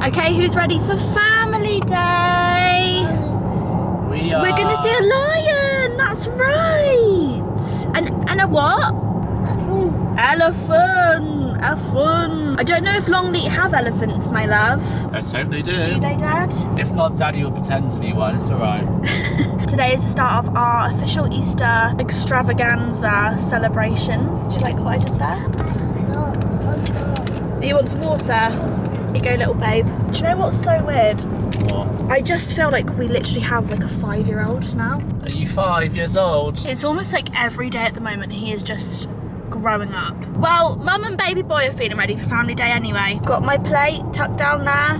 Okay, who's ready for family day? We are. We're gonna see a lion, that's right. And a what? Elephant. A fun. I don't know if Longleat have elephants, my love. Let's hope they do. Do they, Dad? If not, Daddy will pretend to be one. It's alright. Today is the start of our official Easter extravaganza celebrations. Do you like what I did there? You want some water? Here you go, little babe. Do you know what's so weird? What? I just feel like we literally have like a 5-year-old now. Are you 5 years old? It's almost like every day at the moment he is just growing up. Well, mum and baby boy are feeling ready for family day anyway. Got my plate tucked down there,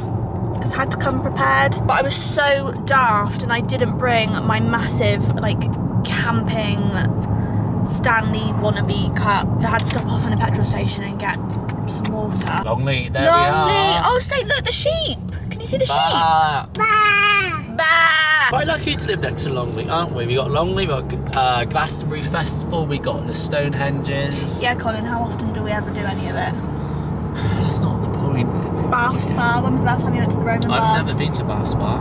because I had to come prepared. But I was so daft and I didn't bring my massive like camping Stanley wannabe cup. I had to stop off in a petrol station and get some water. Longleat, there we are. Oh, Saint, look, the sheep. Can you see the sheep? Bah. Bah. Quite lucky to live next to Longleat, aren't we? We got Longleat, we got Glastonbury Festival, we got the Stonehenges. Yeah, Colin, how often do we ever do any of it? That's not the point. Bath Spa, when was the last time you went to the Roman I've baths? never been to Bath Spa.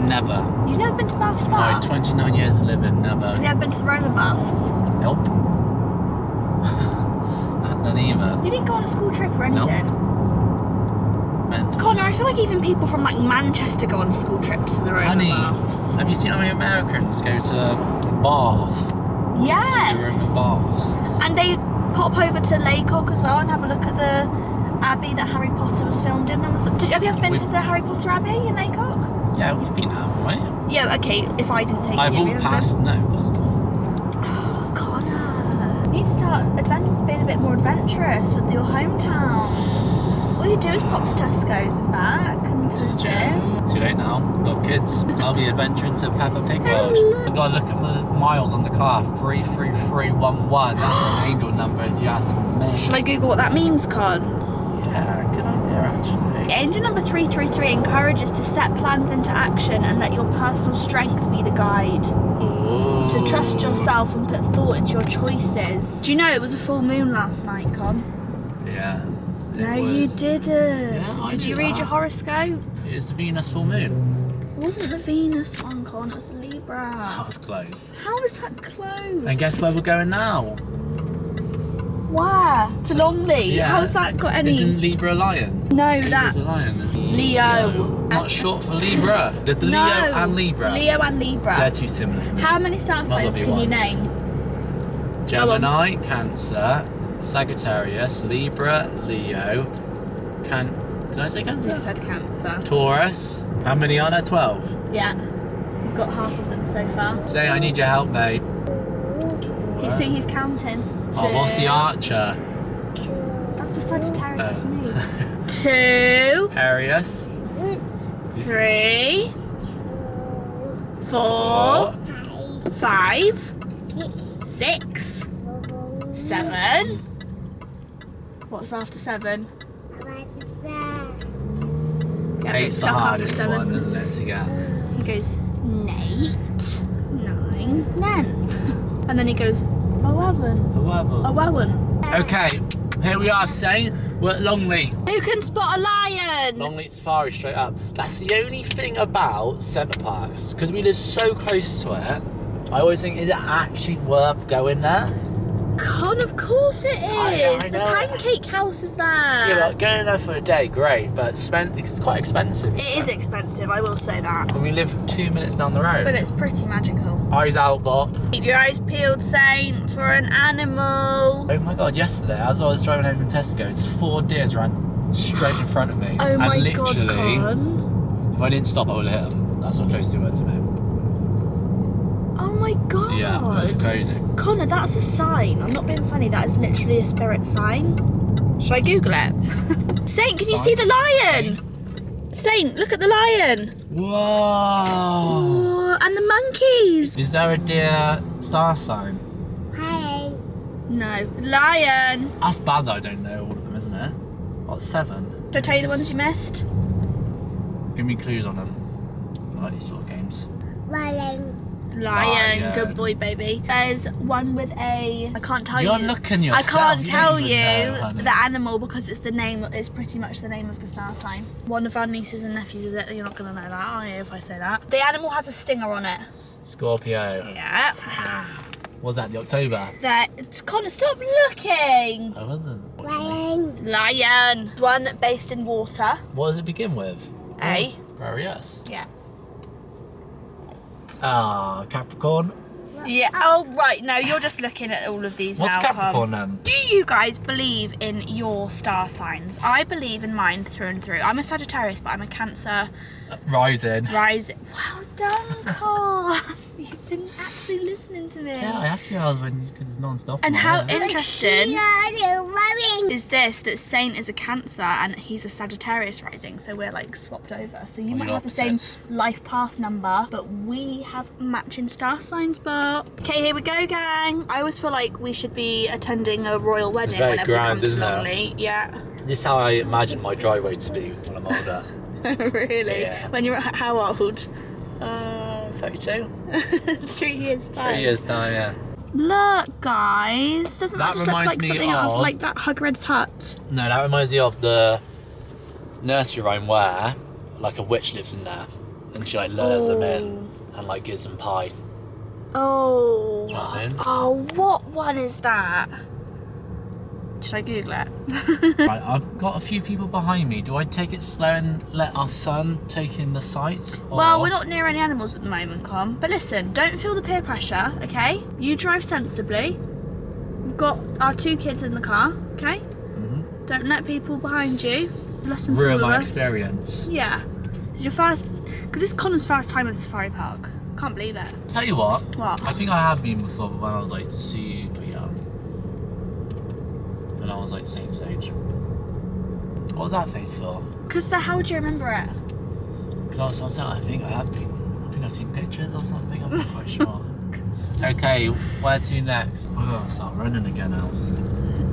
Never. You've never been to Bath Spa? My 29 years of living, never. Have you ever been to the Roman baths? Nope. None either. You didn't go on a school trip or anything? Nope. Connor, I feel like even people from like Manchester go on school trips to the Roman Honey, baths. have you seen how many Americans go to Bath? To see the Roman baths. And they pop over to Laycock as well and have a look at the abbey that Harry Potter was filmed in. Have you ever been to the Harry Potter Abbey in Laycock? Yeah, we've been out, right? Yeah, okay, if I didn't take I've you. walked past, no, of course not. Oh, Connor, you need to start being a bit more adventurous with your hometown. All you do is pop to Tesco's and back and to the gym. Too late now, got kids. I'll be adventuring to Peppa Pig World. I've got to look at the miles on the car, 33311. That's an angel number if you ask me. Shall I Google what that means, Con? Yeah, good idea actually. Angel number 333 encourages to set plans into action and let your personal strength be the guide. Ooh. To trust yourself and put thought into your choices. Do you know it was a full moon last night, Con? Yeah. No, you didn't. Yeah, I Did you knew read that. your horoscope? It's the Venus full moon. It wasn't the Venus one, Con, it was the That Libra. was close. How is that close? And guess where we're going now? Where? To Longleat? Yeah. How's that got any... Isn't Libra a lion? No, Libra's that's a lion. Leo. Not short for Libra. There's Leo and Libra. Leo and Libra. They're too similar for me. How many star Might as well signs be can you one. name? Gemini, Cancer, Sagittarius, Libra, Leo, did I say Cancer? You said Cancer. Taurus. How many are there? 12. Yeah. You've got half of them so far. Say I need your help, mate. You see, he's counting. Oh, what's the Archer? That's the Sagittarius, that's me. 2, Aries. 3, 4, 5, 6, 7. What's after 7? Get a bit Eight's the stuck after hardest 7. one, isn't it, to get? He goes 8, 9, 10. And then he goes 11. 11. Okay, here we are, Saint. We're at Longleat. Who can spot a lion? Longleat Safari straight up. That's the only thing about centre parks, because we live so close to it. I always think, is it actually worth going there? Con, of course it is. I the know. pancake house is there. Yeah, but going there for a day, great, but it's quite expensive. It is expensive, I will say that. When we live 2 minutes down the road. But it's pretty magical. Eyes out, bot. Keep your eyes peeled, Saint, for an animal. Oh my god, yesterday, as I was driving home from Tesco's, 4 deers ran straight in front of me. Oh my and god, literally, Con. if I didn't stop, I would have hit them. That's how close they were to me. Oh my god. Yeah, it was crazy. Connor, that's a sign. I'm not being funny, that is literally a spirit sign. Should I Google it? Saint, can you see the lion? Saint, look at the lion. Whoa! Oh, and the monkeys. Is there a deer star sign? No. Lion. That's bad that I don't know all of them, isn't it? What, 7? Should I tell you the ones you missed? Give me clues on them. I like these sort of games. Lion. Good boy, baby. There's one with a... I can't tell you. You're looking yourself. I can't tell you know, the animal because it's the name. It's pretty much the name of the star sign. One of our nieces and nephews is it. You're not going to know that, are you, if I say that? The animal has a stinger on it. Scorpio. Yeah. Was that the October? Connor, stop looking. I wasn't. Lion. One based in water. What does it begin with? A. Aquarius. Yeah. Ah, Capricorn. Yeah. Oh, right. No, you're just looking at all of these What's now. Capricorn then? Do you guys believe in your star signs? I believe in mine through and through. I'm a Sagittarius, but I'm a Cancer. Rising. Well done, Carl. You've been actually listening to me. Yeah, I actually was because it's non-stop. And how interesting is this, that Saint is a Cancer and he's a Sagittarius rising, so we're like swapped over. So you might have the same life path number, but we have matching star signs, but... Okay, here we go, gang. I always feel like we should be attending a royal wedding very whenever grand, we come to isn't it? Longley. Yeah. This is how I imagine my driveway to be when I'm older. Really? Yeah. When you're how old? 32. 3 years time. 3 years time, yeah. Look, guys, doesn't that just look reminds like me something out of of- like that Hagrid's hut? No, that reminds me of the nursery rhyme where like a witch lives in there and she like lures them in and like gives them pie. Oh. You know what I mean? Oh, what one is that? Should I Google it? Right, I've got a few people behind me. Do I take it slow and let our son take in the sights? Or... Well, we're not near any animals at the moment, Con. But listen, don't feel the peer pressure, okay? You drive sensibly. We've got our 2 kids in the car, okay? Mm-hmm. Don't let people behind you. Lesson for ruin all of my us. experience. Yeah. This is your first... Because this is Connor's first time at the safari park. Can't believe it. Tell you what. What? I think I have been before, but when I was like super young. When I was like Saint's age. What was that face for? Because how would you remember it? Because I'm saying I think I have been. I think I've seen pictures or something. I'm not quite sure. Okay, where to next? I gotta start running again, else.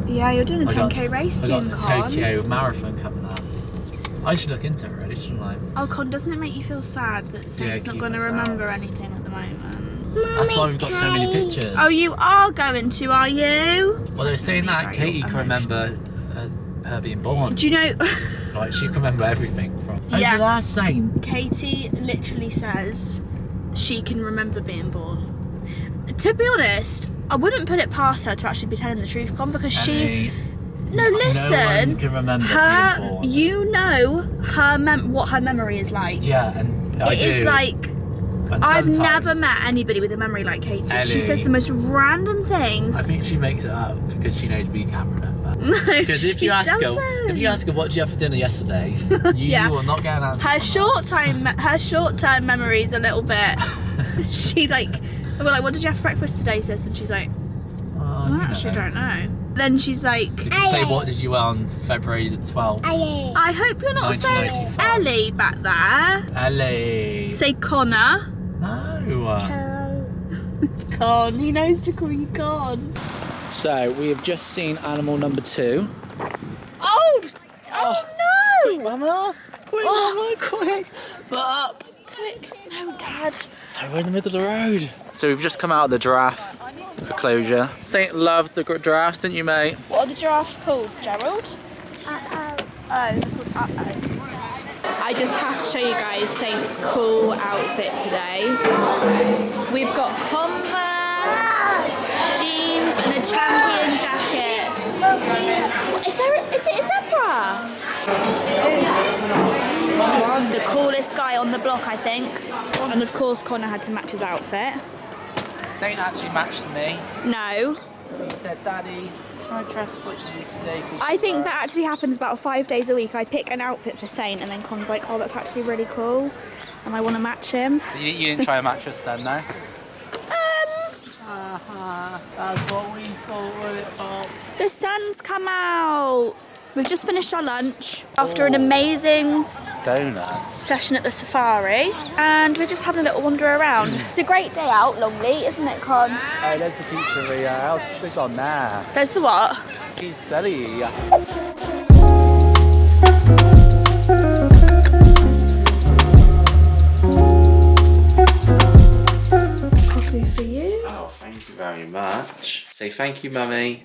Yeah, you're doing a 10k race I got soon, the Con. Tokyo Marathon coming up. I should look into it really, shouldn't I? Oh, Con, doesn't it make you feel sad that Saint's not keep going to us remember out. anything at the moment? That's why we've got so many pictures. Oh, you are going to, are you? Well, they were saying that Katie can remember her being born. Do you know... Like, she can remember everything from... Yeah. Over there, Saint. Katie literally says she can remember being born. To be honest, I wouldn't put it past her to actually be telling the truth, Con, because she... No, listen. No one can remember being born. You know what her memory is like. Yeah, and I It is do. like... And I've sometimes- never met anybody with a memory like Katie. She Ellie. says the most random things. I think she makes it up because she knows we can't remember. No, Because if she you ask doesn't. her, what did you have for dinner yesterday? You Yeah. will not get an answer. Her from short-term memory is a little bit. She like, we're like, what did you have for breakfast today, sis? And she's like, that. I actually don't know. Then she's like, Did you say what did you wear on February the 12th? I hope you're not saying 1995. Ellie back there. Ellie. Say Connor. No. Con. He knows to call you Con. So we have just seen animal number 2. Oh no! Mama, quick, Mama, quick! Up. Quick, no, Dad. We're in the middle of the road. So we've just come out of the giraffe enclosure. Saint loved the giraffes, didn't you, mate? What are the giraffes called, Gerald? Oh, they're called I just have to show you guys Saint's cool outfit today. We've got Converse, jeans, and a champion jacket. Is it a zebra? The coolest guy on the block, I think. And of course, Connor had to match his outfit. Saint actually matched me. No. He said, Daddy, can I dress like you today? I think that actually happens about 5 days a week. I pick an outfit for Saint and then Con's like, oh, that's actually really cool. And I want to match him. So you didn't try and match us then, no? That's what we thought. The sun's come out. We've just finished our lunch after an amazing Donuts. session at the safari, and we're just having a little wander around. It's a great day out, Longley, isn't it, Con? Oh, there's the pizzeria. How's this on there? There's the what? Pizzeria. Say thank you, Mummy.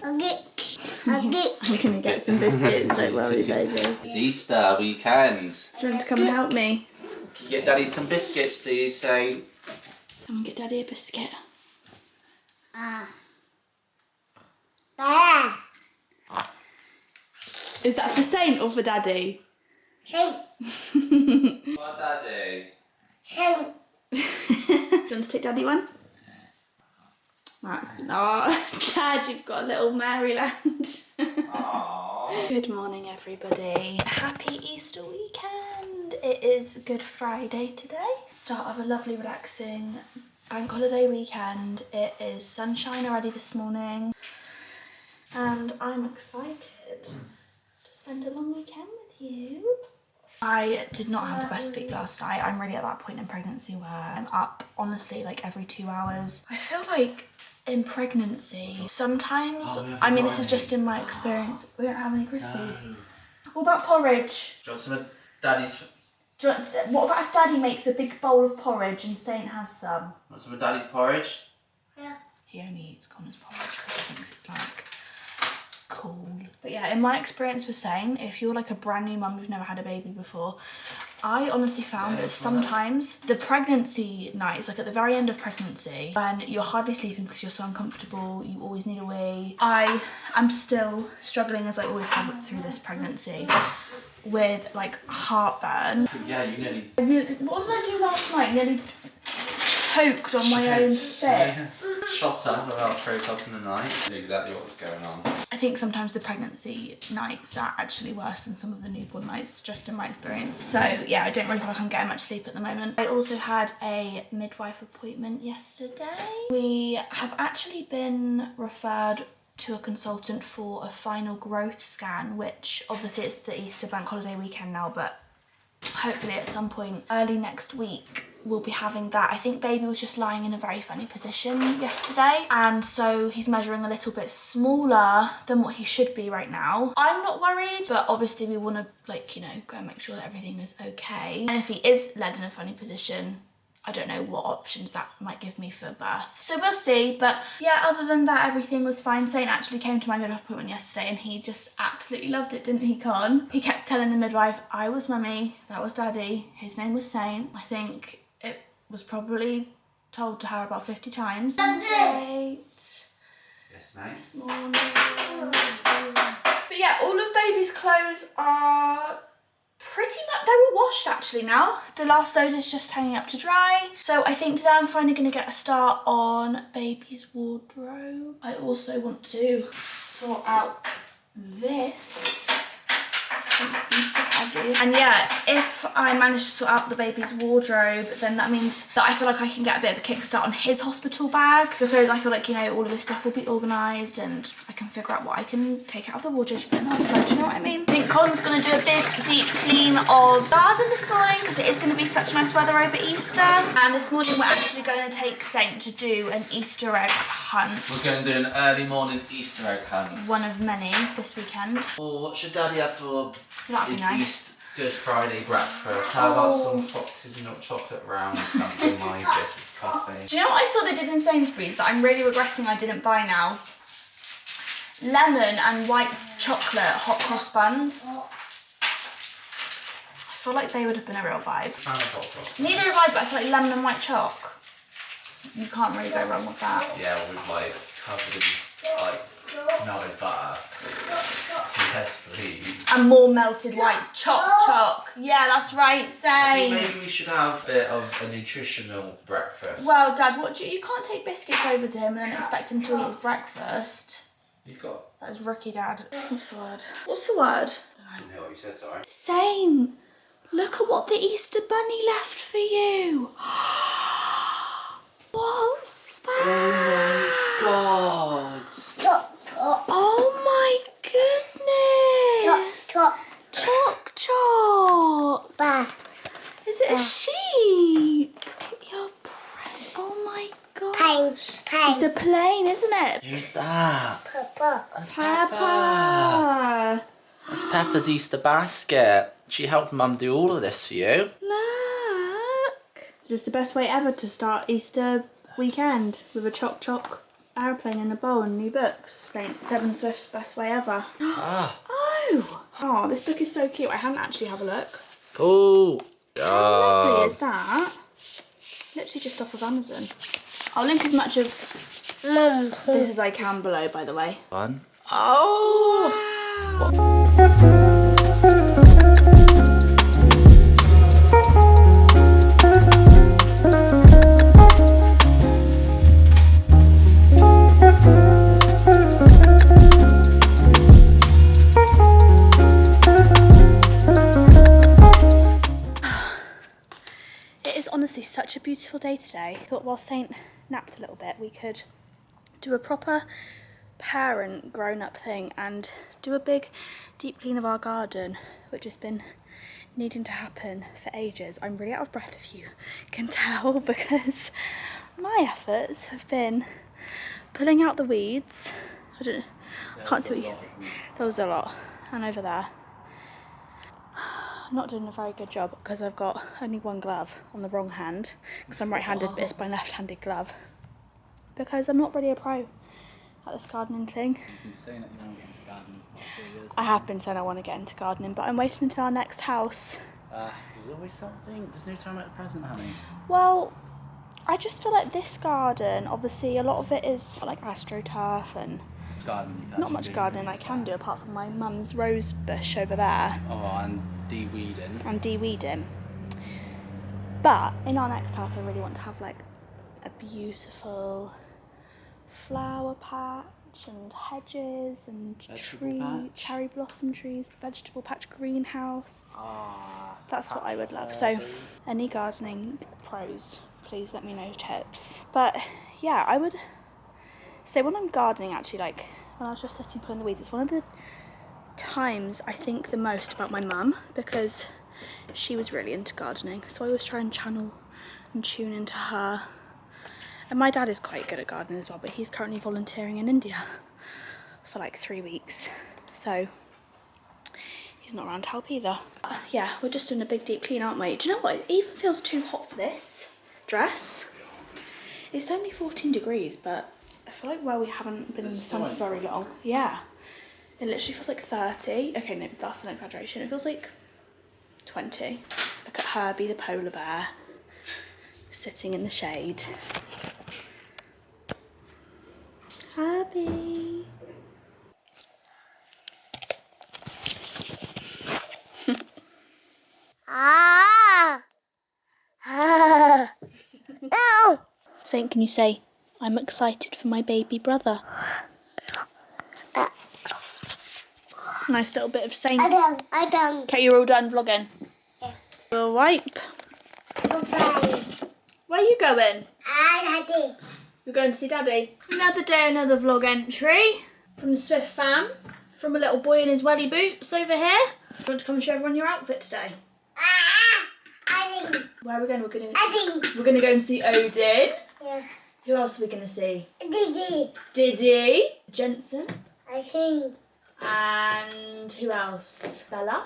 I'm gonna get some biscuits, don't worry, baby. It's Easter weekend. Do you want to come and help me? Can you get Daddy some biscuits, please? Say. Come and get Daddy a biscuit. Is that for Saint or for Daddy? Saint. What, Daddy? Saint. Do you want to take Daddy one? That's not. Dad, you've got a little Maryland. Aww. Good morning, everybody. Happy Easter weekend. It is Good Friday today. Start of a lovely, relaxing bank holiday weekend. It is sunshine already this morning. And I'm excited to spend a long weekend with you. I did not have the best sleep last night. I'm really at that point in pregnancy where I'm up, honestly, like every 2 hours. I feel like in pregnancy, sometimes, I mean, this is just in my experience. We don't have any Crispies. No. What about porridge? Do you want some of Daddy's... What about if Daddy makes a big bowl of porridge and Saint has some? Want some of Daddy's porridge? Yeah. He only eats Connor's porridge because he thinks it's like cool. But yeah, in my experience with Saint, if you're like a brand new mum who's never had a baby before, I honestly found that sometimes the pregnancy nights, like at the very end of pregnancy, when you're hardly sleeping because you're so uncomfortable, you always need a wee. I am still struggling, as I always have through this pregnancy, with like heartburn. Yeah, you nearly... What did I do last night? Nearly choked on my own spit. Shot up about 3 o'clock in the night. I knew exactly what was going on. I think sometimes the pregnancy nights are actually worse than some of the newborn nights, just in my experience. So yeah, I don't really feel like I'm getting much sleep at the moment. I also had a midwife appointment yesterday. We have actually been referred to a consultant for a final growth scan, which obviously it's the Easter bank holiday weekend now, but hopefully at some point early next week we'll be having that. I think baby was just lying in a very funny position yesterday, and so he's measuring a little bit smaller than what he should be right now. I'm not worried, but obviously we want to, like, you know, go and make sure that everything is okay. And if he is led in a funny position, I don't know what options that might give me for birth. So we'll see, but yeah, other than that, everything was fine. Saint actually came to my midwife appointment yesterday and he just absolutely loved it, didn't he, Con? He kept telling the midwife, I was Mummy, that was Daddy, his name was Saint. I think it was probably told to her about 50 times. Date. Yes, mate. This morning. But yeah, all of baby's clothes are pretty much, they're all washed actually now. The last load is just hanging up to dry. So I think today I'm finally going to get a start on baby's wardrobe. I also want to sort out this. Easter caddy. And yeah, if I manage to sort out the baby's wardrobe, then that means that I feel like I can get a bit of a kickstart on his hospital bag, because I feel like, you know, all of his stuff will be organised and I can figure out what I can take out of the wardrobe to put in the hospital. Do you know what I mean? I think Colin's going to do a big deep clean of garden this morning because it is going to be such nice weather over Easter. And this morning we're actually going to take Saint to do an Easter egg hunt. We're going to do an early morning Easter egg hunt. One of many this weekend. Oh, what should Daddy have for So that'd be nice. Good Friday breakfast? How about some foxes and chocolate rounds dumped in my bit of coffee? Do you know what I saw they did in Sainsbury's that I'm really regretting I didn't buy now? Lemon and white chocolate hot cross buns. I feel like they would have been a real vibe. Fan of hot cross. Neither have I, but I feel like lemon and white choc. You can't really go wrong with that. Yeah, with like covered in like melted butter. Yes, please. And more melted white choc. Yeah, that's right, I say. think maybe we should have a bit of a nutritional breakfast. Well, Dad, what you can't take biscuits over to him and then expect him to eat his breakfast. He's got... That is rookie, Dad. What's the word? What's the word? I didn't know what you said, sorry. Saint, look at what the Easter Bunny left for you. What's that? Oh my god. Oh my goodness. Choc. Is it a sheep? Oh my god. It's a plane, isn't it? Who's that? Papa. That's Peppa. That's Peppa's Easter basket. She helped Mum do all of this for you. Look. Is this the best way ever to start Easter weekend? With a choc Aeroplane in a bowl and new books. St. Seven Swift's Best Way Ever. Ah. Oh, this book is so cute. I haven't actually had a look. Cool. How lovely is that? Literally just off of Amazon. I'll link as much of this as I can below, by the way. Fun. Oh! Honestly, such a beautiful day today. I thought while Saint napped a little bit, we could do a proper parent grown-up thing and do a big deep clean of our garden, which has been needing to happen for ages. I'm really out of breath, if you can tell, because my efforts have been pulling out the weeds. I can't see what you can see. There was a lot. And over there. I'm not doing a very good job because I've got only one glove on the wrong hand, because I'm right-handed, but it's my left-handed glove, because I'm not really a pro at this gardening thing. You've been saying that you want to get into gardening for 4 years. I have been saying I want to get into gardening, but I'm waiting until our next house. There's always something. There's no time at the present, honey. Well, I just feel like this garden, obviously a lot of it is like astroturf and not much gardening I can do apart from my mum's rose bush over there. Oh, and de-weeding. And de-weeding. But in our next house I really want to have like a beautiful flower patch and hedges and cherry blossom trees, vegetable patch, greenhouse. That's what I would love. So any gardening pros, please let me know tips. But yeah, I would say when I'm gardening, actually, like when I was just sitting pulling the weeds, it's one of the times I think the most about my mum, because she was really into gardening, so I always try and channel and tune into her. And my dad is quite good at gardening as well, but he's currently volunteering in India for like 3 weeks, so he's not around to help either. Yeah, we're just doing a big deep clean, aren't we? Do you know what, it even feels too hot for this dress. It's only 14 degrees, but I feel like, well, we haven't been in the sun for very long. Yeah. It literally feels like 30. Okay, no, that's an exaggeration. It feels like 20. Look at Herbie the polar bear sitting in the shade. Herbie. Saint, can you say, I'm excited for my baby brother? Nice little bit of Saint. I don't. Okay, you're all done vlogging? Yeah. We'll wipe. Bye. Where are you going? Daddy. You're going to see Daddy. Another day, another vlog entry from the Swift fam. From a little boy in his welly boots over here. Do you want to come and show everyone your outfit today? Where are we going? We're going to go and see Odin. Yeah. Who else are we going to see? Didi. Diddy. Jensen. I think. And who else? Bella.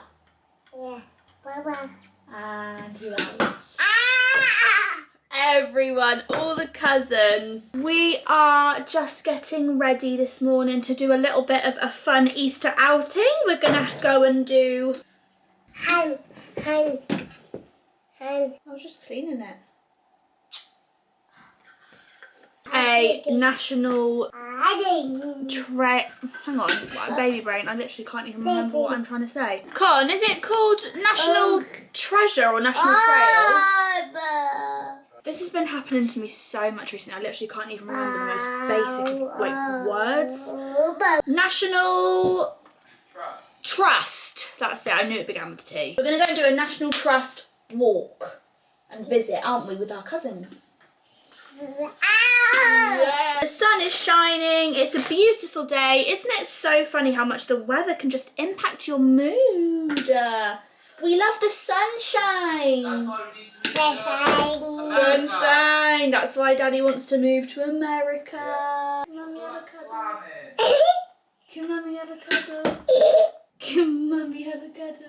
Yeah. Baba. And who else? Everyone, all the cousins. We are just getting ready this morning to do a little bit of a fun Easter outing. We're gonna go and do... Hand. I was just cleaning it. A national hang on, baby brain, I literally can't even remember what I'm trying to say. Con, is it called National Treasure or National Trail? This has been happening to me so much recently, I literally can't even remember the most basic of words. National Trust. That's it, I knew it began with T. We're going to go and do a National Trust walk and visit, aren't we, with our cousins? Yeah. The sun is shining, it's a beautiful day. Isn't it so funny how much the weather can just impact your mood? We love the sunshine. That's why we need to Sunshine. That's why Daddy wants to move to America. Can Mummy have a cuddle? Can Mummy have a cuddle? Can Mummy have a cuddle?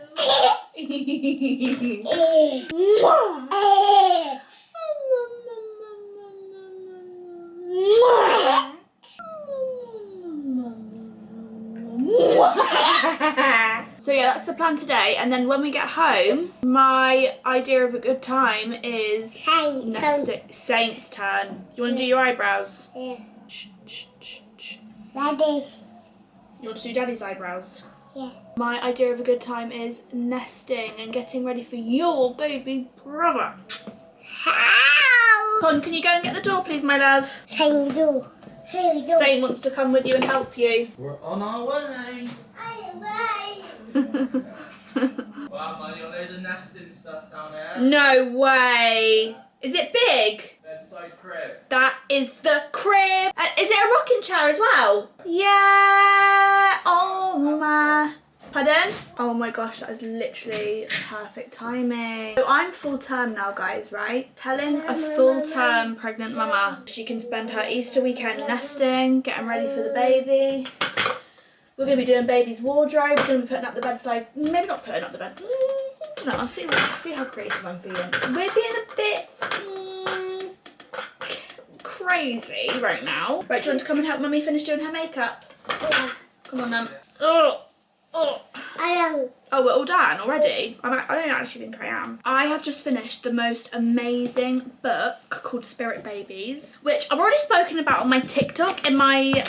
So yeah, that's the plan today. And then when we get home, my idea of a good time is Saint's turn. You want to do your eyebrows? Yeah. Shh, shh, shh, shh. Daddy. You want to do Daddy's eyebrows? Yeah. My idea of a good time is nesting and getting ready for your baby brother. How? Con, can you go and get the door, please, my love? Thank you. Thank you. Saint wants to come with you and help you. We're on our way. Bye. Wow, man, there's a nesting stuff down there. No way. Is it big? Bedside crib. That is the crib. Is it a rocking chair as well? Yeah. Oh my. Pardon? Oh my gosh, that is literally perfect timing. So I'm full term now, guys, right? Telling a full term pregnant mama she can spend her Easter weekend nesting, getting ready for the baby. We're going to be doing baby's wardrobe. We're going to be putting up the bedside. Maybe not putting up the bed. No, I'll see how creative I'm feeling. We're being a bit crazy right now. Right, do you want to come and help mummy finish doing her makeup? Yeah. Come on then. Oh. Hello. Oh, we're all done already? I don't actually think I am. I have just finished the most amazing book called Spirit Babies, which I've already spoken about on my TikTok in my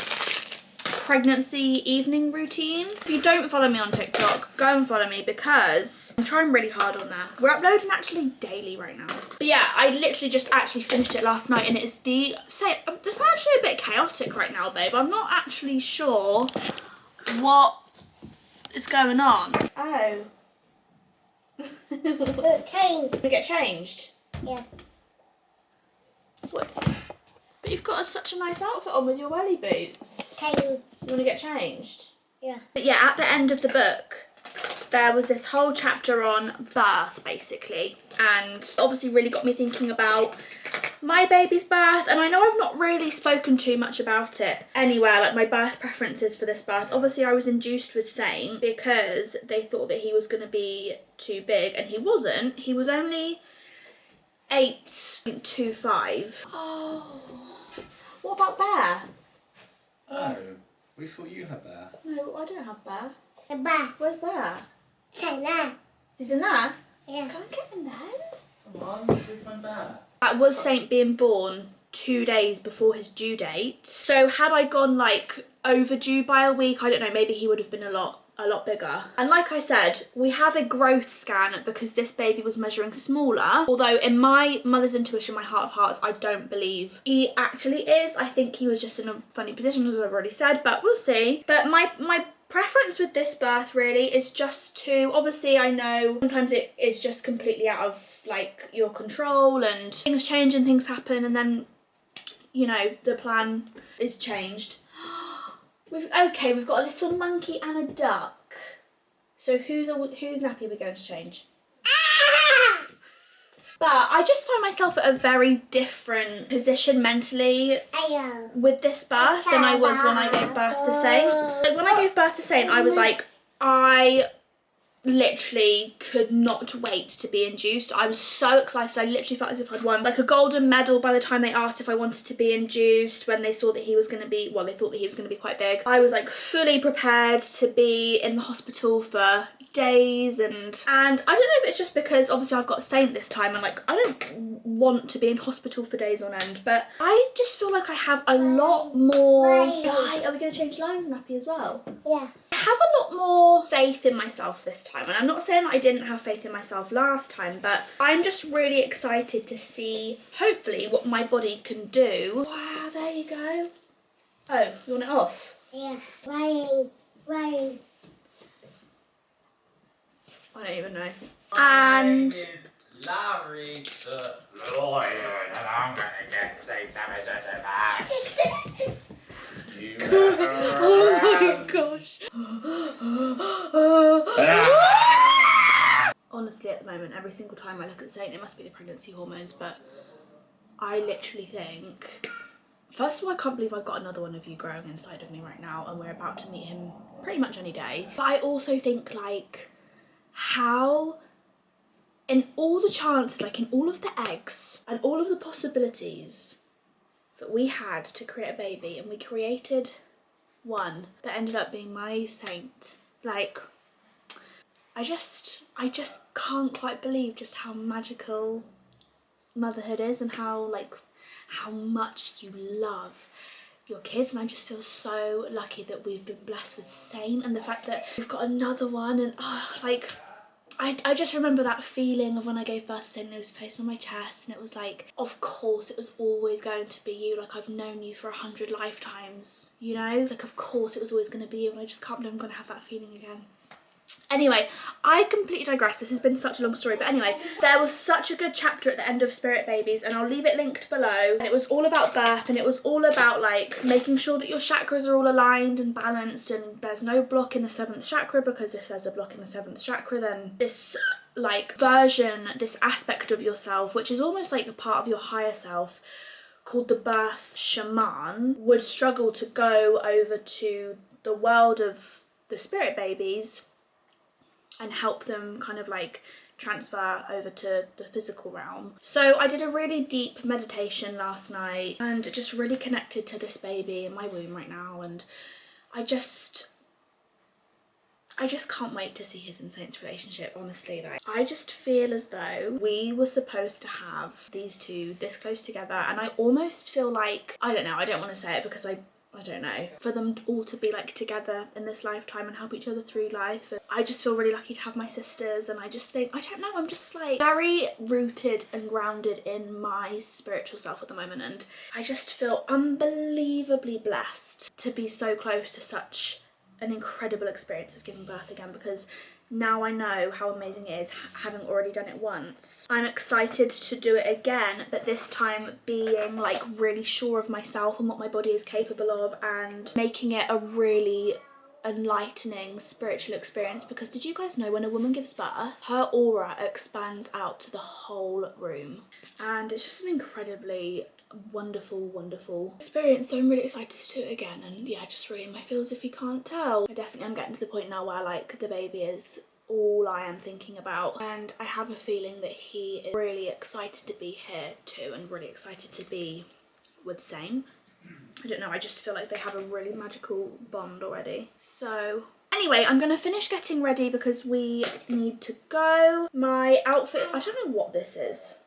pregnancy evening routine. If you don't follow me on TikTok, go and follow me because I'm trying really hard on there. We're uploading actually daily right now. But yeah, I literally just actually finished it last night and it is it's actually a bit chaotic right now, babe. I'm not actually sure what is going on. Oh. Change. We get changed? Yeah. What? But you've got such a nice outfit on with your welly boots. Change. You want to get changed? Yeah. But yeah, at the end of the book, there was this whole chapter on birth, basically. And obviously really got me thinking about my baby's birth. And I know I've not really spoken too much about it anywhere, like my birth preferences for this birth. Obviously I was induced with Saint because they thought that he was going to be too big. And he wasn't. He was only 8.25. Oh. What about Bear? Oh, we thought you had that. No, I don't have Bear. Bye. Where's Bear? China. He's in there? Yeah. Go and get in there. Come on, we find that. That was Saint being born 2 days before his due date. So had I gone like overdue by a week, I don't know, maybe he would have been a lot bigger. And like I said, we have a growth scan because this baby was measuring smaller. Although in my mother's intuition, my heart of hearts, I don't believe he actually is. I think he was just in a funny position, as I've already said, but we'll see. But my preference with this birth really is just to, obviously I know sometimes it is just completely out of like your control and things change and things happen and then, you know, the plan is changed. We've got a little monkey and a duck. So whose nappy are we going to change? But I just find myself at a very different position mentally with this birth than I was when I gave birth to Saint. Like when I gave birth to Saint, I was like, I literally could not wait to be induced. I was so excited. I literally felt as if I'd won like a golden medal by the time they asked if I wanted to be induced, when they saw that he was going to be, well, they thought that he was going to be quite big. I was like fully prepared to be in the hospital for days and I don't know if it's just because obviously I've got Saint this time and like I don't want to be in hospital for days on end, but I just feel like I have a lot more. Are we going to change Lion's nappy as well? Yeah. I have a lot more faith in myself this time, and I'm not saying that I didn't have faith in myself last time, but I'm just really excited to see hopefully what my body can do. Wow, there you go. Oh, you want it off? Yeah. Rain. I don't even know. My name And is Larry the lawyer, and I'm gonna get Saint's Amazon back. oh my gosh. Honestly, at the moment, every single time I look at Saint, it must be the pregnancy hormones, but I literally think, first of all, I can't believe I've got another one of you growing inside of me right now, and we're about to meet him pretty much any day. But I also think, like, how, in all the chances, like in all of the eggs and all of the possibilities that we had to create a baby, and we created one that ended up being my saint. Like, I just can't quite believe just how magical motherhood is and how much you love your kids, and I just feel so lucky that we've been blessed with Saint, and the fact that we've got another one. And I just remember that feeling of when I gave birth to Saint and it was placed on my chest, and it was like, of course it was always going to be you. Like, I've known you for 100 lifetimes, you know, like of course it was always going to be you, and I just can't believe I'm going to have that feeling again. Anyway, I completely digress. This has been such a long story, but anyway, there was such a good chapter at the end of Spirit Babies, and I'll leave it linked below. And it was all about birth, and it was all about like making sure that your chakras are all aligned and balanced, and there's no block in the 7th chakra, because if there's a block in the 7th chakra, then this like version, this aspect of yourself, which is almost like a part of your higher self, called the birth shaman, would struggle to go over to the world of the spirit babies and help them kind of like transfer over to the physical realm. So I did a really deep meditation last night and just really connected to this baby in my womb right now, and I just can't wait to see his and Saint's relationship, honestly. Like, I just feel as though we were supposed to have these two this close together, and I almost feel like, I don't know, I don't want to say it because I don't know, for them all to be like together in this lifetime and help each other through life. And I just feel really lucky to have my sisters, and I just think, I don't know, I'm just like very rooted and grounded in my spiritual self at the moment, and I just feel unbelievably blessed to be so close to such an incredible experience of giving birth again, because now I know how amazing it is, having already done it once. I'm excited to do it again, but this time being like really sure of myself and what my body is capable of, and making it a really enlightening spiritual experience. Because did you guys know when a woman gives birth, her aura expands out to the whole room, and it's just an incredibly wonderful experience. So I'm really excited to do it again, and yeah, just really in my feels, if you can't tell. I definitely am getting to the point now where like the baby is all I am thinking about, and I have a feeling that he is really excited to be here too, and really excited to be with Saint. I don't know, I just feel like they have a really magical bond already. So anyway, I'm gonna finish getting ready because we need to go. My outfit, I don't know what this is.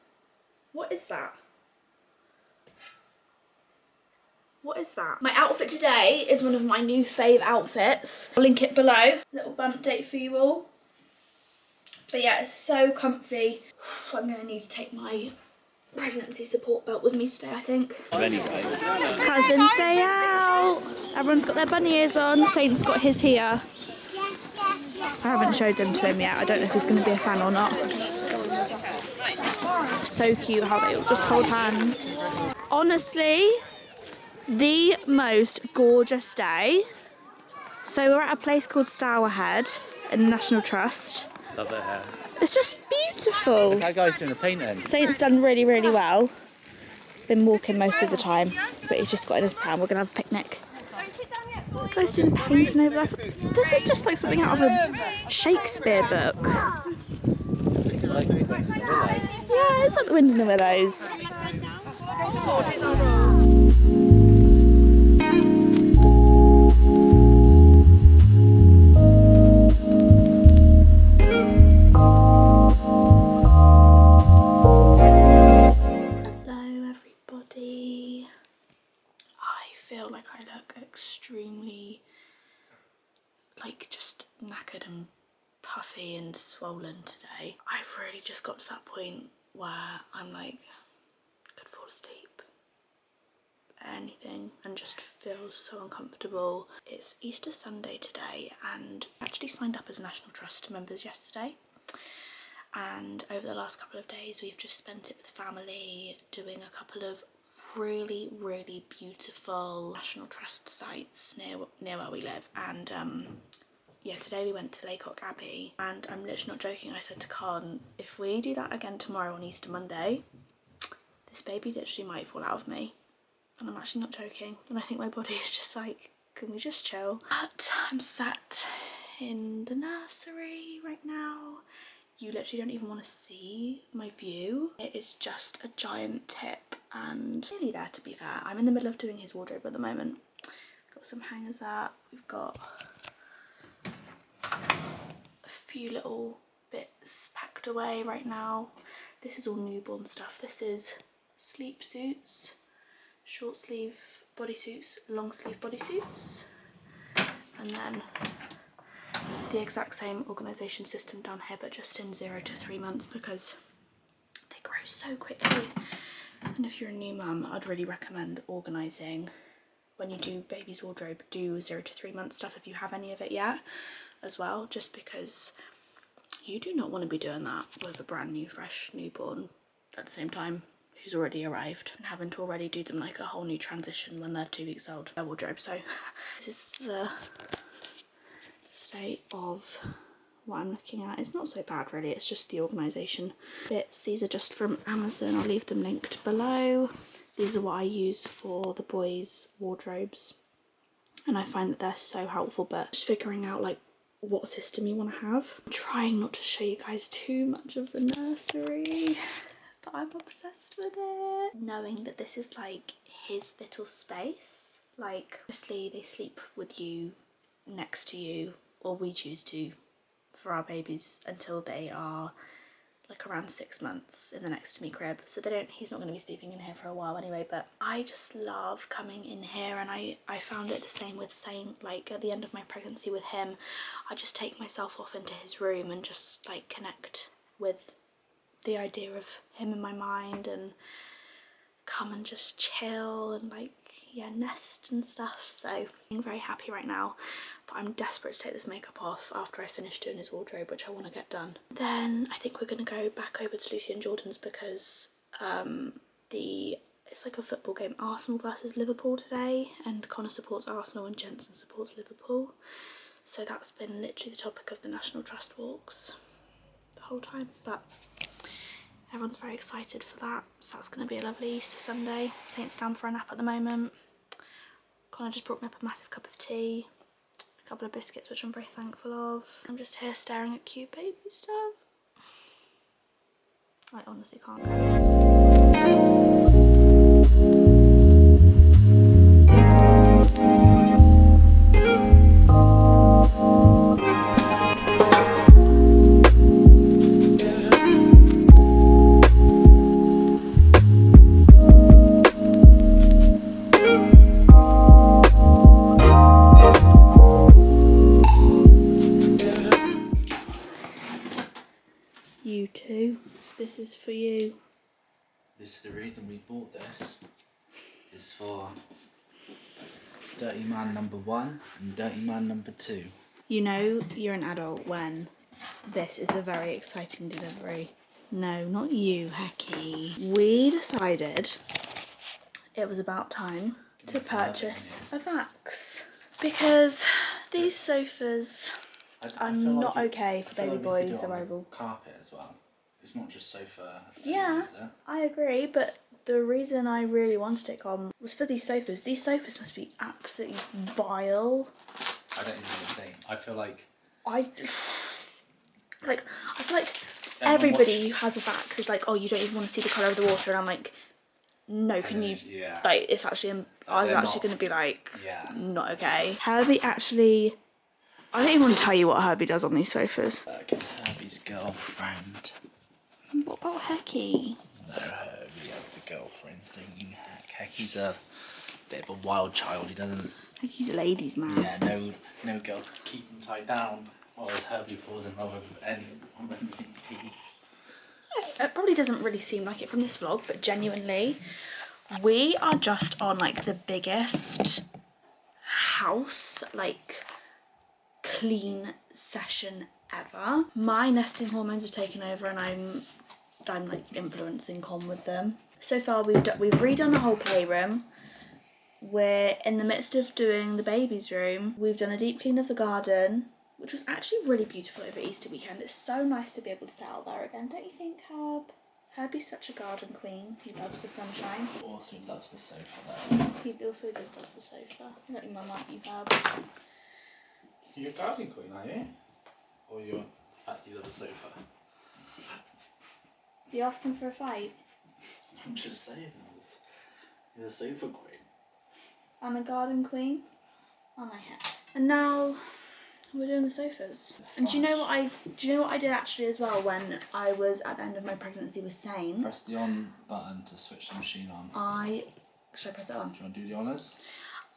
What is that? What is that? My outfit today is one of my new fave outfits. I'll link it below. Little bump date for you all. But yeah, it's so comfy. I'm gonna need to take my pregnancy support belt with me today, I think. Cousins day out. Everyone's got their bunny ears on. Saint's got his here. I haven't showed them to him yet. I don't know if he's gonna be a fan or not. So cute how they all just hold hands. Honestly, the most gorgeous day. So we're at a place called Stourhead in the National Trust. Love it here. It's just beautiful. That guy's doing a painting. Saint's done really well. Been walking most of the time, but he's just got in his pram. We're gonna have a picnic. The guy's doing painting over there. This is just like something out of a Shakespeare book. Yeah, it's like the wind in the willows. Extremely like just knackered and puffy and swollen today. I've really just got to that point where I'm like, could fall asleep at anything and just feel so uncomfortable. It's Easter Sunday today, and I actually signed up as National Trust members yesterday, and over the last couple of days we've just spent it with family doing a couple of really beautiful National Trust sites near where we live. And yeah, today we went to Laycock Abbey, and I'm literally not joking. I said to Con, if we do that again tomorrow on Easter Monday, this baby literally might fall out of me, and I'm actually not joking. And I think my body is just like, can we just chill? But I'm sat in the nursery right now. You literally don't even want to see my view. It is just a giant tip, and really there, to be fair. I'm in the middle of doing his wardrobe at the moment Got some hangers up. We've got a few little bits packed away right now. This is all newborn stuff. This is sleep suits, short sleeve bodysuits, long sleeve bodysuits, and then the exact same organisation system down here, but just in 0 to 3 months because they grow so quickly. And if you're a new mum, I'd really recommend organising when you do baby's wardrobe. Do 0 to 3 months stuff if you have any of it yet as well, just because you do not want to be doing that with a brand new fresh newborn at the same time who's already arrived and having to already do them like a whole new transition when they're 2 weeks old, their wardrobe. So this is the state of what I'm looking at. It's not so bad really, it's just the organisation bits. These are just from Amazon, I'll leave them linked below. These are what I use for the boys' wardrobes and I find that they're so helpful, but just figuring out like what system you want to have. I'm trying not to show you guys too much of the nursery, but I'm obsessed with it. Knowing that this is like his little space, like obviously they sleep with you, next to you, or we choose to for our babies until they are like around 6 months in the next to me crib, so he's not going to be sleeping in here for a while anyway. But I just love coming in here, and I found it the same with like at the end of my pregnancy with him, I just take myself off into his room and just like connect with the idea of him in my mind and come and just chill and like, yeah, nest and stuff. So I'm very happy right now, but I'm desperate to take this makeup off after I finish doing his wardrobe, which I want to get done. Then I think we're going to go back over to Lucy and Jordan's because it's like a football game, Arsenal versus Liverpool today, and Connor supports Arsenal and Jensen supports Liverpool. So that's been literally the topic of the National Trust walks the whole time, but everyone's very excited for that, so that's going to be a lovely Easter Sunday. Saint's down for a nap at the moment. Connor just brought me up a massive cup of tea, a couple of biscuits, which I'm very thankful of. I'm just here staring at cute baby stuff. I honestly can't go. You too. This is for you. This is the reason we bought this. Is for Dirty Man number 1 and Dirty Man number 2. You know you're an adult when this is a very exciting delivery. No, not you, Hecky. We decided it was about time to purchase a Vax because these sofas are not okay for baby boys' arrival. Carpet as well. It's not just sofa. Yeah, is it? I agree, but the reason I really wanted it on was for these sofas. These sofas must be absolutely vile. I don't even think. I feel like I feel like everybody who has a Vax is like, oh, you don't even want to see the colour of the water, and I'm like, no, can you? Yeah. Like, it's actually, I was they're actually not- going to be like, Yeah. not okay. Herbie actually, I don't even want to tell you what Herbie does on these sofas. It's Herbie's girlfriend. What about Hecky? No, Herbie has the girlfriend, so you heck. Hecky's a bit of a wild child. He doesn't. Hecky's a ladies' man. Yeah, no girl could keep him tied down. Whereas Herbie falls in love with any woman he sees. It probably doesn't really seem like it from this vlog, but genuinely, we are just on like the biggest house, like, clean session ever. My nesting hormones have taken over and I'm like influencing Con with them. So far we've redone the whole playroom. We're in the midst of doing the baby's room. We've done a deep clean of the garden, which was actually really beautiful over Easter weekend. It's so nice to be able to sit out there again, don't you think, Herb? Herbie's such a garden queen. He loves the sunshine. He also loves the sofa though. He also does love the sofa. I don't think my mic, you, Herb. You're a garden queen, are you? Or you're the fact you love the sofa? You asking for a fight? I'm just saying, you're a sofa queen. I'm a garden queen. on my hair. And now we're doing the sofas. And do you know what I did actually as well when I was at the end of my pregnancy was sane? Press the on button to switch the machine on. Should I press it on? Do you want to do the honours?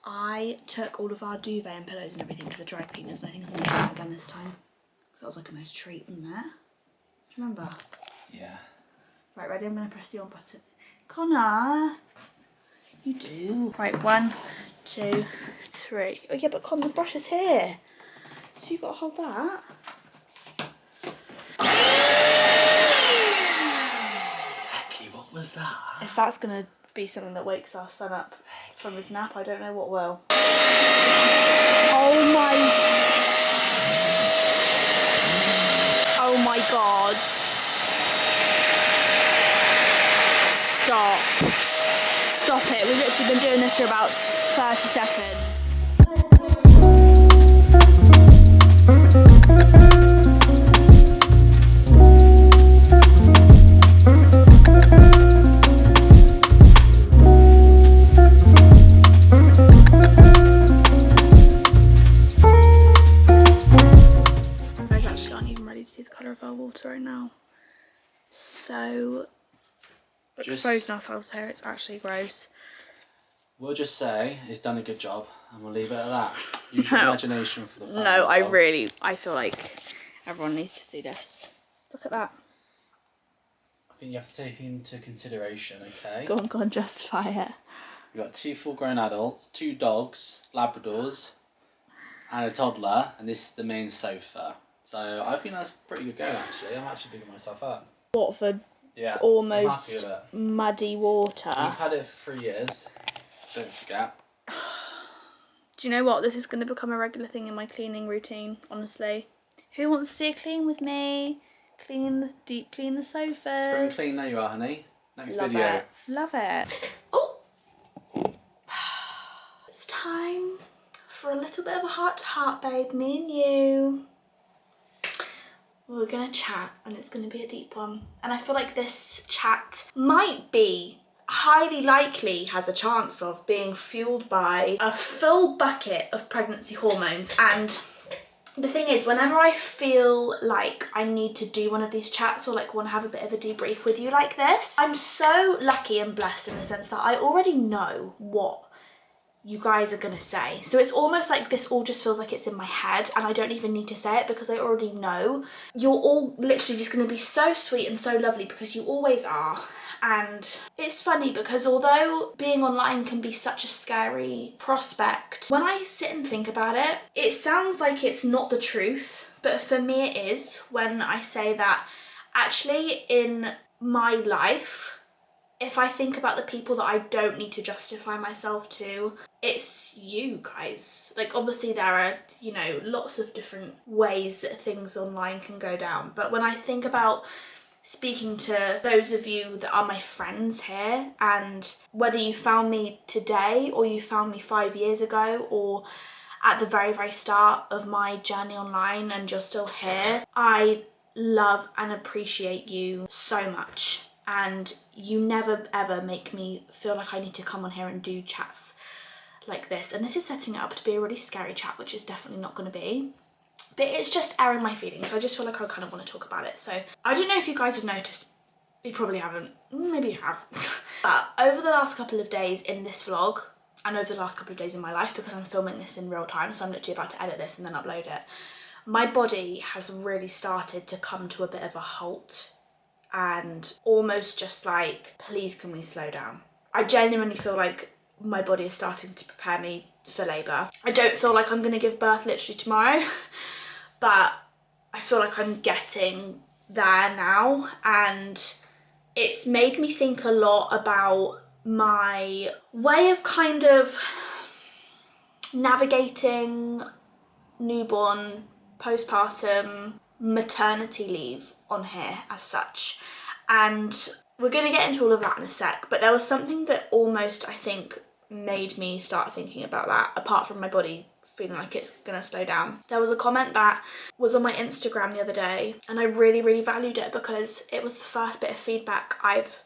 I took all of our duvet and pillows and everything to the dry cleaners, and I think I'm going to do that again this time. Because that was like a nice treat, wasn't it? Do you remember? Yeah. Right, ready? I'm going to press the on button. Connor! You do. Right, 1, 2, 3. Oh yeah, but Con, the brush is here. So you've got to hold that. Hecky, what was that? If that's going to be something that wakes our son up from his nap, I don't know what will. Oh my god. Stop it. We've literally been doing this for about 30 seconds. Guys actually aren't even ready to see the colour of our water right now. So exposing ourselves here, it's actually gross. We'll just say it's done a good job and we'll leave it at that. Use your imagination for the family. No, as well. I feel like everyone needs to see this. Look at that. I think you have to take into consideration, okay? Go on, justify it. We've got 2 full-grown adults, 2 dogs, Labradors, and a toddler, and this is the main sofa. So I think that's pretty good going, actually. I'm actually picking myself up. Watford, Yeah, almost I'm happy with it. muddy water. We've had it for 3 years. Don't forget. Do you know what? This is going to become a regular thing in my cleaning routine, honestly. Who wants to see a clean with me? Deep clean the sofas. Spring clean, there you are, honey. Next Love video. it. Love it. Oh! It's time for a little bit of a heart-to-heart, babe. Me and you. We're going to chat, and it's going to be a deep one. And I feel like this chat might be, highly likely has a chance of being fueled by a full bucket of pregnancy hormones. And the thing is, whenever I feel like I need to do one of these chats or like want to have a bit of a debrief with you like this, I'm so lucky and blessed in the sense that I already know what you guys are gonna say. So it's almost like this all just feels like it's in my head and I don't even need to say it because I already know. You're all literally just gonna be so sweet and so lovely because you always are. And it's funny because although being online can be such a scary prospect, when I sit and think about it, it sounds like it's not the truth, but for me it is when I say that actually in my life, if I think about the people that I don't need to justify myself to, it's you guys. Like obviously there are, you know, lots of different ways that things online can go down, but when I think about speaking to those of you that are my friends here, and whether you found me today or you found me 5 years ago or at the very, very start of my journey online and you're still here, I love and appreciate you so much. And you never ever make me feel like I need to come on here and do chats like this. And this is setting it up to be a really scary chat, which is definitely not going to be. But it's just airing my feelings. I just feel like I kind of want to talk about it. So I don't know if you guys have noticed. You probably haven't. Maybe you have. But over the last couple of days in this vlog, and over the last couple of days in my life, because I'm filming this in real time, so I'm literally about to edit this and then upload it, my body has really started to come to a bit of a halt. And almost just like, please can we slow down? I genuinely feel like my body is starting to prepare me for labour. I don't feel like I'm going to give birth literally tomorrow, but I feel like I'm getting there now, and it's made me think a lot about my way of kind of navigating newborn, postpartum, maternity leave on here as such. And we're going to get into all of that in a sec, but there was something that almost, I think, made me start thinking about that, apart from my body feeling like it's gonna slow down. There was a comment that was on my Instagram the other day, and I really, really valued it because it was the first bit of feedback I've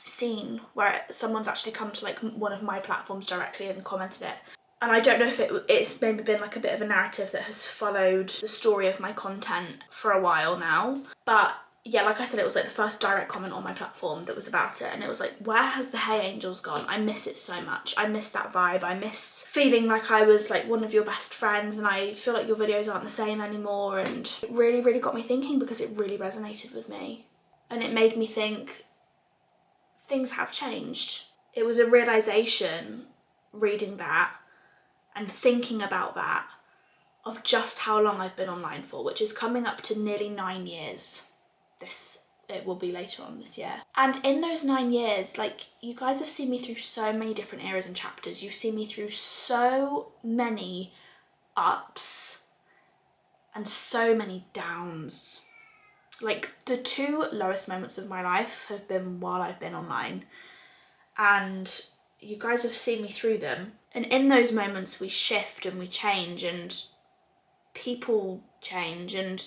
seen where someone's actually come to like one of my platforms directly and commented it. And I don't know if it's maybe been like a bit of a narrative that has followed the story of my content for a while now. But yeah, like I said, it was like the first direct comment on my platform that was about it. And it was like, where has the Hey Angels gone? I miss it so much. I miss that vibe. I miss feeling like I was like one of your best friends, and I feel like your videos aren't the same anymore. And it really, really got me thinking, because it really resonated with me. And it made me think things have changed. It was a realization reading that and thinking about that, of just how long I've been online for, which is coming up to nearly 9 years. It will be later on this year. And in those 9 years, like, you guys have seen me through so many different eras and chapters. You've seen me through so many ups and so many downs. Like, the 2 lowest moments of my life have been while I've been online. And you guys have seen me through them. And in those moments we shift and we change, and people change, and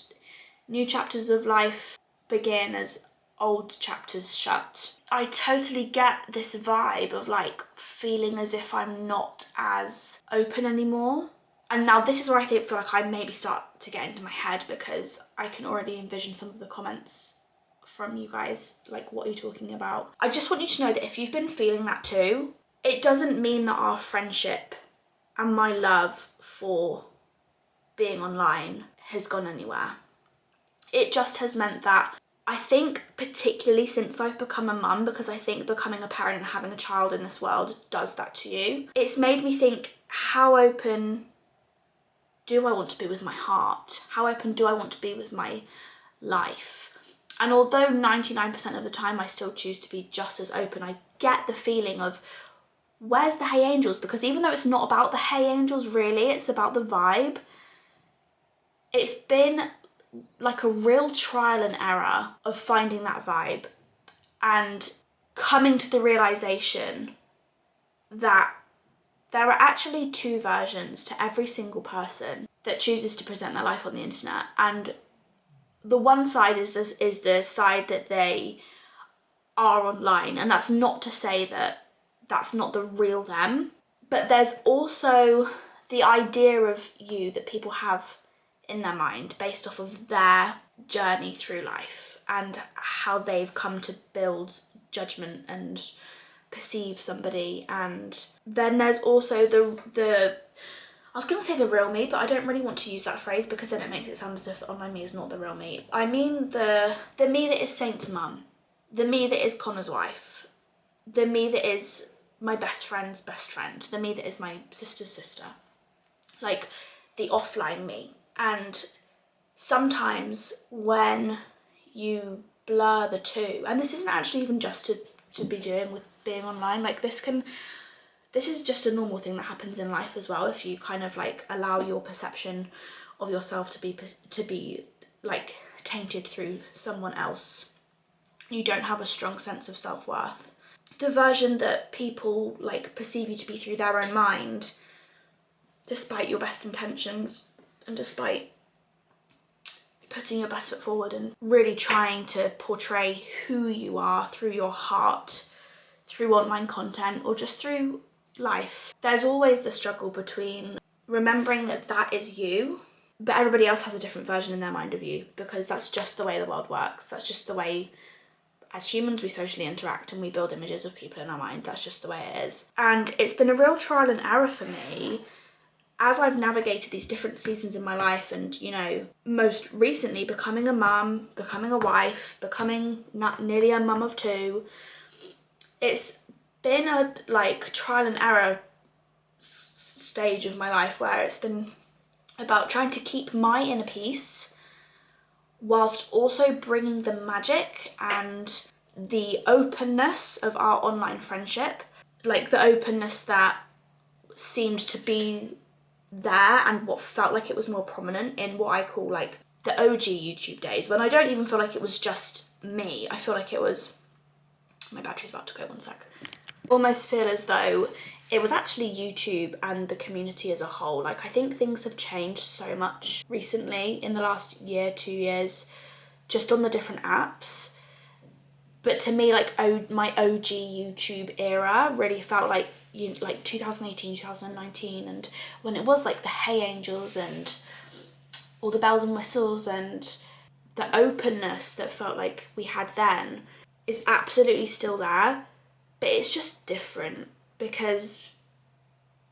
new chapters of life begin as old chapters shut. I totally get this vibe of like feeling as if I'm not as open anymore. And now this is where I feel like I maybe start to get into my head, because I can already envision some of the comments from you guys, like, what are you talking about? I just want you to know that if you've been feeling that too, it doesn't mean that our friendship and my love for being online has gone anywhere. It just has meant that I think, particularly since I've become a mum, because I think becoming a parent and having a child in this world does that to you, it's made me think, how open do I want to be with my heart? How open do I want to be with my life? And although 99% of the time I still choose to be just as open, I get the feeling of, where's the Hey Angels? Because even though it's not about the Hey Angels really, it's about the vibe. It's been like a real trial and error of finding that vibe and coming to the realization that there are actually 2 versions to every single person that chooses to present their life on the internet. And the one side is the side that they are online, and that's not to say that that's not the real them, but there's also the idea of you that people have in their mind based off of their journey through life and how they've come to build judgment and perceive somebody. And then there's also the I was going to say the real me, but I don't really want to use that phrase, because then it makes it sound as if the online me is not the real me. I mean the me that is Saint's mum, the me that is Connor's wife, the me that is my best friend's best friend, the me that is my sister's sister, like the offline me. And sometimes when you blur the 2, and this isn't actually even just to be doing with being online, like this is just a normal thing that happens in life as well, if you kind of like allow your perception of yourself to be like tainted through someone else. You don't have a strong sense of self-worth. The version that people like perceive you to be through their own mind, despite your best intentions and despite putting your best foot forward and really trying to portray who you are through your heart, through online content, or just through life. There's always the struggle between remembering that that is you, but everybody else has a different version in their mind of you, because that's just the way the world works. That's just the way, as humans, we socially interact and we build images of people in our mind. That's just the way it is. And it's been a real trial and error for me as I've navigated these different seasons in my life, and, you know, most recently becoming a mum, becoming a wife, becoming nearly a mum of 2. It's been a like trial and error stage of my life where it's been about trying to keep my inner peace whilst also bringing the magic and the openness of our online friendship, like the openness that seemed to be there and what felt like it was more prominent in what I call like the OG YouTube days, when I don't even feel like it was just me. I feel like it was, my battery's about to go, 1 sec. Almost feel as though it was actually YouTube and the community as a whole. Like, I think things have changed so much recently in the last year, 2 years, just on the different apps. But to me, like, my OG YouTube era really felt like like 2018, 2019, and when it was like the Hey Angels and all the bells and whistles and the openness that felt like we had then is absolutely still there, but it's just different because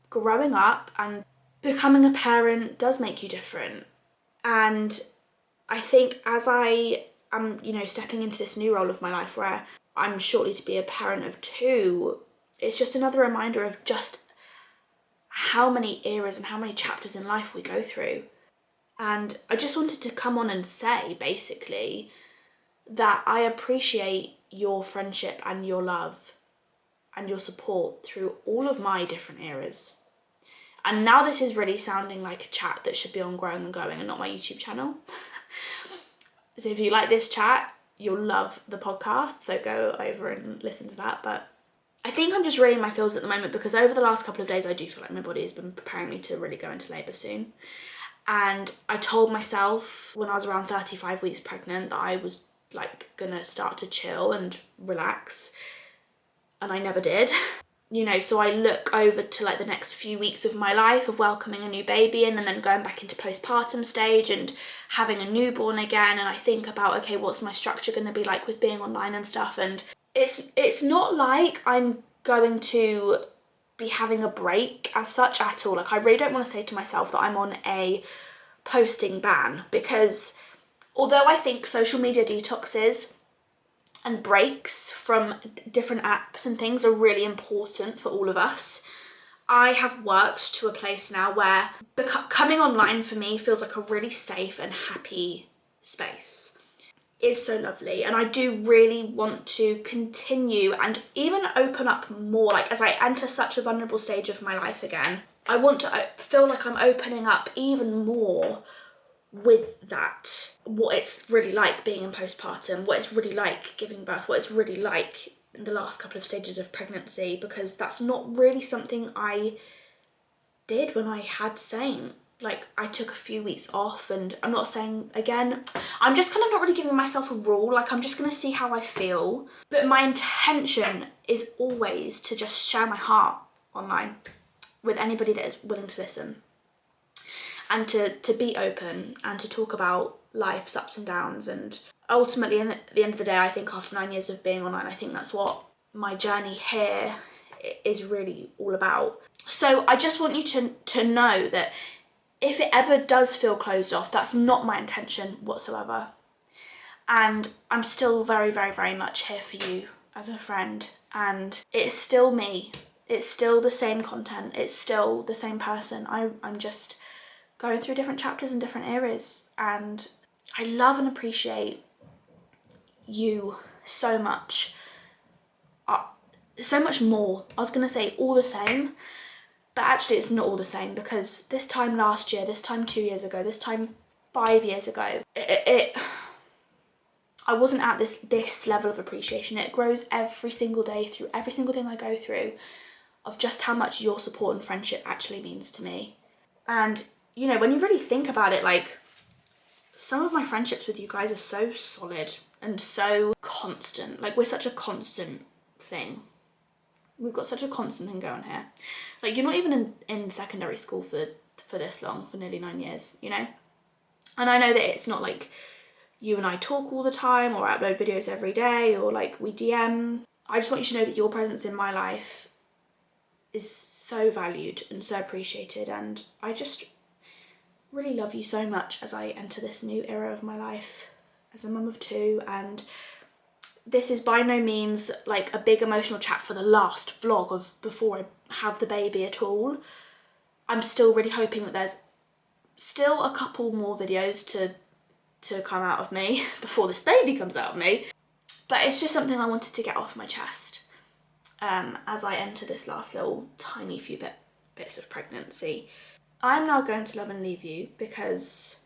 growing up and becoming a parent does make you different. And I think as I am, stepping into this new role of my life where I'm shortly to be a parent of 2, it's just another reminder of just how many eras and how many chapters in life we go through. And I just wanted to come on and say, basically, that I appreciate your friendship and your love and your support through all of my different eras. And now this is really sounding like a chat that should be on Growing and Glowing and not my YouTube channel. So if you like this chat, you'll love the podcast, so go over and listen to that. But I think I'm just really in my feels at the moment because over the last couple of days I do feel like my body has been preparing me to really go into labour soon. And I told myself when I was around 35 weeks pregnant that I was like gonna start to chill and relax, and I never did. So I look over to like the next few weeks of my life of welcoming a new baby in and then going back into postpartum stage and having a newborn again, and I think about, okay, what's my structure going to be like with being online and stuff, and it's not like I'm going to be having a break as such at all. Like I really don't want to say to myself that I'm on a posting ban, because although I think social media detoxes and breaks from different apps and things are really important for all of us, I have worked to a place now where coming online for me feels like a really safe and happy space. It's so lovely, and I do really want to continue and even open up more. Like as I enter such a vulnerable stage of my life again, I want to feel like I'm opening up even more with that, what it's really like being in postpartum, what it's really like giving birth, what it's really like in the last couple of stages of pregnancy, because that's not really something I did when I had Saint. Like I took a few weeks off, and I'm not saying, again, I'm just kind of not really giving myself a rule, like I'm just going to see how I feel, but my intention is always to just share my heart online with anybody that is willing to listen. And to be open and to talk about life's ups and downs. And ultimately, at the end of the day, I think after 9 years of being online, I think that's what my journey here is really all about. So I just want you to know that if it ever does feel closed off, that's not my intention whatsoever. And I'm still very, very, very much here for you as a friend. And it's still me. It's still the same content. It's still the same person. I'm just going through different chapters and different eras, and I love and appreciate you so much. So much more. I was going to say all the same, but actually it's not all the same, because this time last year, this time 2 years ago, this time 5 years ago, I wasn't at this level of appreciation. It grows every single day through every single thing I go through, of just how much your support and friendship actually means to me. And when you really think about it, like, some of my friendships with you guys are so solid and so constant. Like, we're such a constant thing. We've got such a constant thing going here. Like, you're not even in secondary school for this long, for nearly 9 years, And I know that it's not like you and I talk all the time or upload videos every day or like we DM. I just want you to know that your presence in my life is so valued and so appreciated, and I just really love you so much as I enter this new era of my life as a mum of 2. And this is by no means like a big emotional chat for the last vlog of before I have the baby at all. I'm still really hoping that there's still a couple more videos to come out of me before this baby comes out of me, but it's just something I wanted to get off my chest as I enter this last little tiny few bits of pregnancy. I'm now going to love and leave you because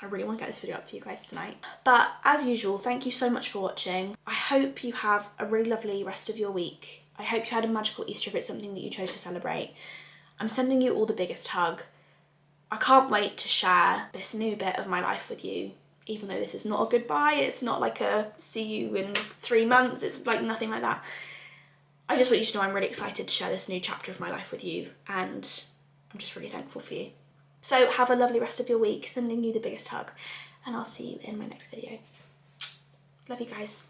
I really want to get this video up for you guys tonight. But as usual, thank you so much for watching. I hope you have a really lovely rest of your week. I hope you had a magical Easter if it's something that you chose to celebrate. I'm sending you all the biggest hug. I can't wait to share this new bit of my life with you, even though this is not a goodbye. It's not like a see you in 3 months. It's like nothing like that. I just want you to know I'm really excited to share this new chapter of my life with you, and I'm just really thankful for you. So have a lovely rest of your week, sending you the biggest hug, and I'll see you in my next video. Love you guys.